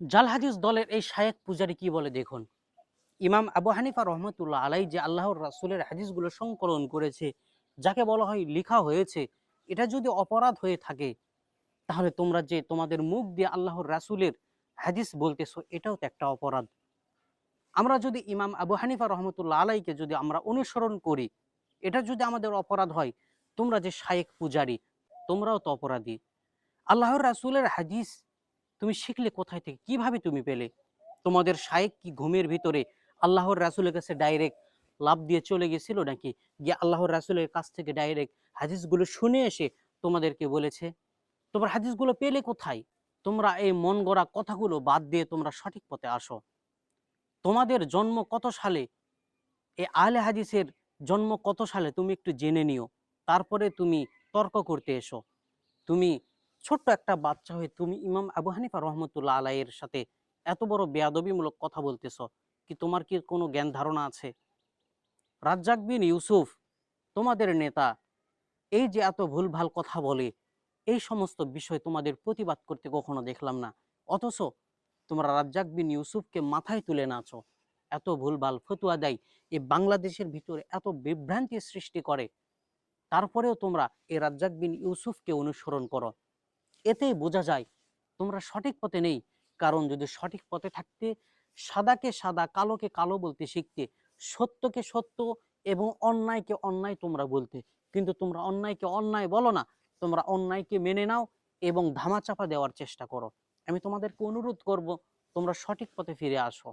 জাল হাদিস দলের এই শায়েখ পূজারি কি বলে দেখুন। ইমাম আবু হানিফা রহমতুল্লাহ আলাই যে আল্লাহর রাসূলের হাদিসগুলো সংকলন করেছে, যাকে বলা হয় লিখা হয়েছে, এটা যদি অপরাধ হয়ে থাকে, তাহলে তোমরা যে তোমাদের মুখ দিয়ে আল্লাহর রাসূলের হাদিস বলতেছো, এটাও তো একটা অপরাধ। আমরা যদি ইমাম আবু হানিফা রহমতুল্লাহ আলাইকে যদি আমরা অনুসরণ করি, এটা যদি আমাদের অপরাধ হয়, তোমরা যে শায়েখ পূজারি, তোমরাও তো অপরাধী। আল্লাহর রাসূলের হাদিস তুমি শিখলে কোথায় থেকে, কিভাবে তুমি পেলে? তোমাদের শায়েখ কি ঘুমের ভিতরে আল্লাহর রাসূলের কাছে ডাইরেক্ট লাফ দিয়ে চলে গেছিল নাকি? গিয়ে আল্লাহর রাসূলের কাছ থেকে ডাইরেক্ট হাদিসগুলো শুনে এসে তোমাদেরকে বলেছে? তোমরা হাদিসগুলো পেলে কোথায়? তোমরা এই মন গড়া কথাগুলো বাদ দিয়ে তোমরা সঠিক পথে আসো। তোমাদের জন্ম কত সালে, এই আহলে হাদিসের জন্ম কত সালে তুমি একটু জেনে নিও, তারপরে তুমি তর্ক করতে এসো। তুমি ছোট্ট একটা বাচ্চা হয়ে তুমি ইমাম আবু হানিফা রহমতুল্লাহ আলাইয়ের সাথে এত বড় বেয়াদবিমূলক কথা বলতেছ, কি তোমার কি কোনো জ্ঞান ধারণা আছে? রাজ্জাক বিন ইউসুফ, তোমাদের নেতা, এই যে এত ভুলভাল কথা বলে, এই সমস্ত বিষয় তোমাদের প্রতিবাদ করতে কখনো দেখলাম না। অথচ তোমরা রাজ্জাক বিন ইউসুফকে মাথায় তুলে নাচো, এত ভুলভাল ফতুয়া দেয়, এই বাংলাদেশের ভিতরে এত বিভ্রান্তি সৃষ্টি করে, তারপরেও তোমরা এই রাজ্জাক বিন ইউসুফকে অনুসরণ করো। এতেই বোঝা যায় তোমরা সঠিক পথে নেই। কারণ যদি সঠিক পথে থাকতে, সাদাকে সাদা কালোকে কালো বলতে শিখতে, সত্যকে সত্য এবং অন্যায়কে অন্যায় তোমরা বলতে। কিন্তু তোমরা অন্যায়কে অন্যায় বলো না, তোমরা অন্যায়কে মেনে নাও এবং ধামাচাপা দেওয়ার চেষ্টা করো। আমি তোমাদেরকে অনুরোধ করব, তোমরা সঠিক পথে ফিরে আসো।